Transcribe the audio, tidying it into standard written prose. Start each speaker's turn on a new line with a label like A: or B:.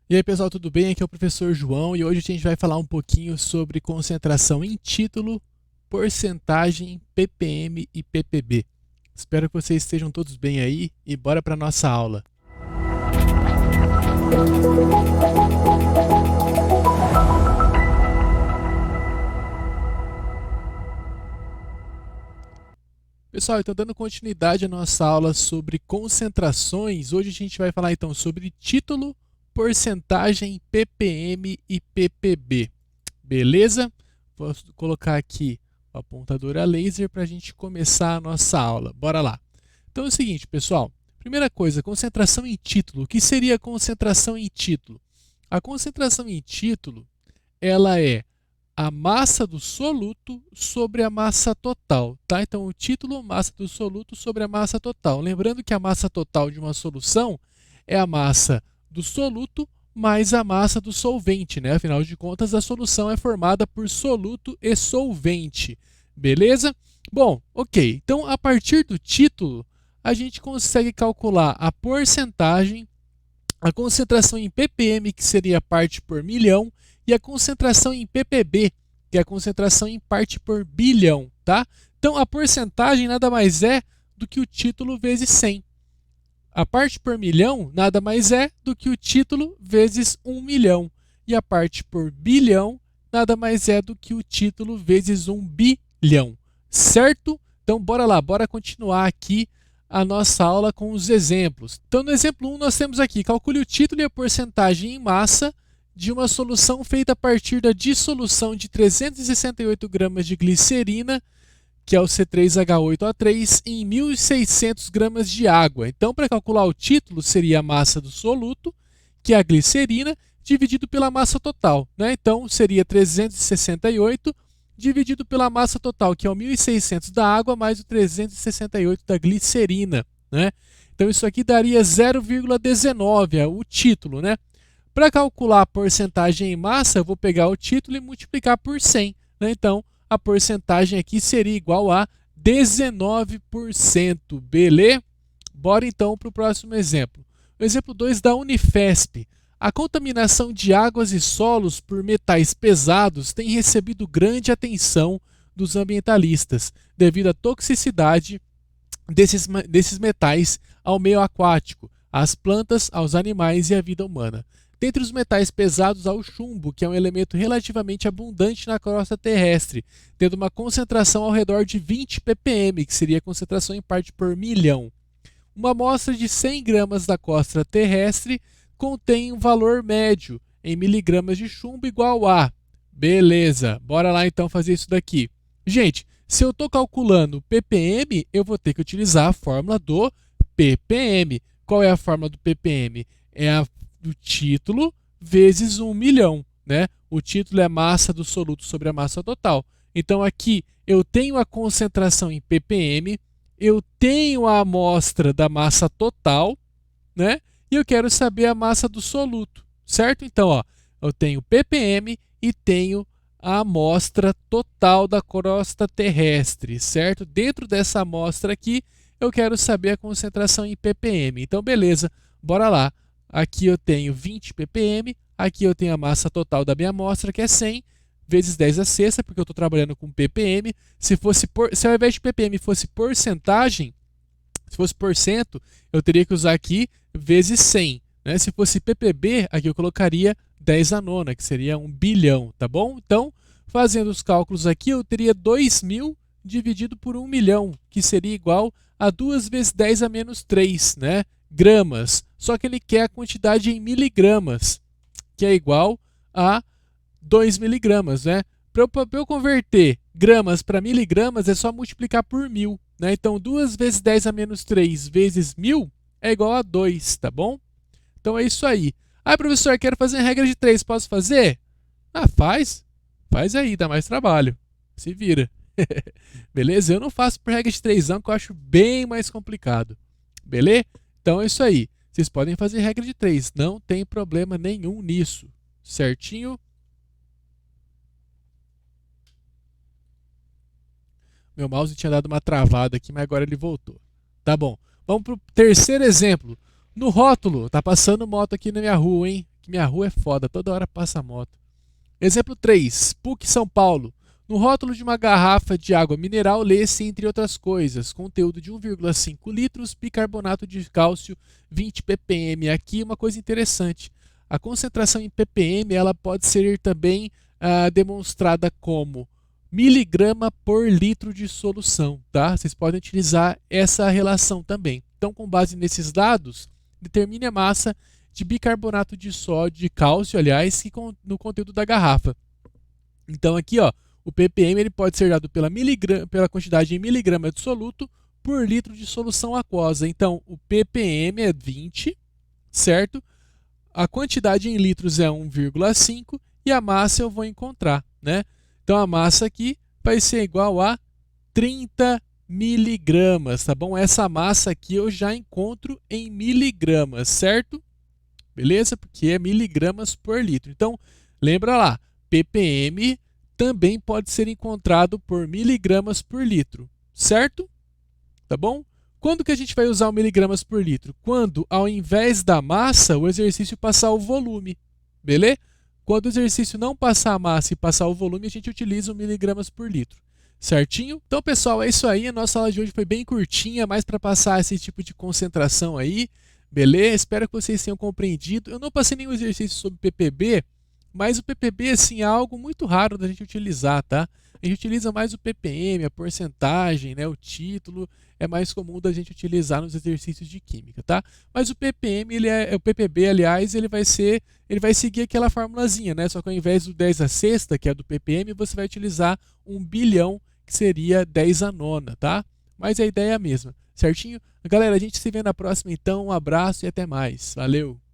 A: E aí pessoal, tudo bem? Aqui é o professor João e hoje a gente vai falar um pouquinho sobre concentração em título, porcentagem, ppm e ppb. Espero que vocês estejam todos bem aí e bora para nossa aula. Pessoal, então dando continuidade à nossa aula sobre concentrações, hoje a gente vai falar então sobre título, porcentagem, ppm e ppb. Beleza? Vou colocar aqui o apontador a laser para a gente começar a nossa aula. Bora lá. Então é o seguinte, pessoal. Primeira coisa, concentração em título. O que seria a concentração em título? A concentração em título, ela é a massa do soluto sobre a massa total, tá? Então, o título, massa do soluto sobre a massa total. Lembrando que a massa total de uma solução é a massa do soluto mais a massa do solvente, né? Afinal de contas, a solução é formada por soluto e solvente, beleza? Bom, ok. Então, a partir do título, a gente consegue calcular a porcentagem, a concentração em ppm, que seria a parte por milhão, e a concentração em ppb, que é a concentração em parte por bilhão, tá? Então, a porcentagem nada mais é do que o título vezes 100. A parte por milhão nada mais é do que o título vezes 1 milhão. E a parte por bilhão nada mais é do que o título vezes 1 bilhão. Certo? Então, bora lá, bora continuar aqui a nossa aula com os exemplos. Então, no exemplo 1, nós temos aqui, calcule o título e a porcentagem em massa de uma solução feita a partir da dissolução de 368 gramas de glicerina, que é o C3H8O3, em 1.600 gramas de água. Então, para calcular o título, seria a massa do soluto, que é a glicerina, dividido pela massa total, né? Então, seria 368 dividido pela massa total, que é o 1.600 da água, mais o 368 da glicerina, né? Então, isso aqui daria 0,19, o título, né? Para calcular a porcentagem em massa, eu vou pegar o título e multiplicar por 100, né? Então, a porcentagem aqui seria igual a 19%, beleza? Bora então para o próximo exemplo. O exemplo 2 da Unifesp. A contaminação de águas e solos por metais pesados tem recebido grande atenção dos ambientalistas, devido à toxicidade desses metais ao meio aquático, às plantas, aos animais e à vida humana. Dentre os metais pesados há o chumbo, que é um elemento relativamente abundante na crosta terrestre, tendo uma concentração ao redor de 20 ppm, que seria a concentração em parte por milhão. Uma amostra de 100 gramas da crosta terrestre contém um valor médio em miligramas de chumbo igual a... Beleza, bora lá então fazer isso daqui. Gente, se eu estou calculando ppm, eu vou ter que utilizar a fórmula do ppm. Qual é a fórmula do ppm? É a do título vezes 1 milhão, né? O título é a massa do soluto sobre a massa total. Então aqui eu tenho a concentração em ppm, eu tenho a amostra da massa total, né? E eu quero saber a massa do soluto, certo? Então, ó, eu tenho ppm e tenho a amostra total da crosta terrestre, certo? Dentro dessa amostra aqui, eu quero saber a concentração em ppm. Então, beleza, bora lá. Aqui eu tenho 20 ppm, aqui eu tenho a massa total da minha amostra, que é 100, vezes 10 a sexta, porque eu estou trabalhando com ppm. Se ao invés de ppm fosse porcentagem, se fosse porcento, eu teria que usar aqui vezes 100. Né? Se fosse ppb, aqui eu colocaria 10 a nona, que seria 1 bilhão, tá bom? Então, fazendo os cálculos aqui, eu teria 2.000 dividido por 1 milhão, que seria igual a 2 vezes 10 a menos 3, né? Gramas. Só que ele quer a quantidade em miligramas, que é igual a 2 miligramas, né? Para eu converter gramas para miligramas, é só multiplicar por 1.000, né? Então, 2 vezes 10 a menos 3 vezes 1.000 é igual a 2, tá bom? Então, é isso aí. Ah, professor, quero fazer a regra de 3, posso fazer? Ah, faz. Faz aí, dá mais trabalho. Se vira. Beleza? Eu não faço por regra de 3 não, que eu acho bem mais complicado. Beleza? Então, é isso aí. Vocês podem fazer regra de 3, não tem problema nenhum nisso. Certinho? Meu mouse tinha dado uma travada aqui, mas agora ele voltou. Tá bom. Vamos para o terceiro exemplo. No rótulo, tá passando moto aqui na minha rua, hein? que minha rua é foda, toda hora passa moto. Exemplo 3, PUC São Paulo. No rótulo de uma garrafa de água mineral, lê-se, entre outras coisas, conteúdo de 1,5 litros, bicarbonato de cálcio, 20 ppm. Aqui uma coisa interessante. A concentração em ppm ela pode ser também demonstrada como miligrama por litro de solução. Tá? Vocês podem utilizar essa relação também. Então, com base nesses dados, determine a massa de bicarbonato de sódio, de cálcio, aliás, no conteúdo da garrafa. Então, aqui, ó, o ppm ele pode ser dado pela quantidade em miligrama de soluto por litro de solução aquosa. Então, o ppm é 20, certo? A quantidade em litros é 1,5 e a massa eu vou encontrar, né? Então, a massa aqui vai ser igual a 30 miligramas, tá bom? Essa massa aqui eu já encontro em miligramas, certo? Beleza? Porque é miligramas por litro. Então, lembra lá, ppm também pode ser encontrado por miligramas por litro, certo? Tá bom? Quando que a gente vai usar o miligramas por litro? Quando, ao invés da massa, o exercício passar o volume, beleza? Quando o exercício não passar a massa e passar o volume, a gente utiliza o miligramas por litro, certinho? Então, pessoal, é isso aí. A nossa aula de hoje foi bem curtinha, mais para passar esse tipo de concentração aí, beleza? Espero que vocês tenham compreendido. Eu não passei nenhum exercício sobre PPB, mas o PPB assim, é algo muito raro da gente utilizar, tá? A gente utiliza mais o ppm, a porcentagem, né, o título, é mais comum da gente utilizar nos exercícios de química, tá? Mas o ppm, o PPB, aliás, ele vai seguir aquela formulazinha, né? Só que ao invés do 10 a sexta, que é do ppm, você vai utilizar 1 bilhão, que seria 10 a nona, tá? Mas a ideia é a mesma, certinho? Galera, a gente se vê na próxima então, um abraço e até mais. Valeu!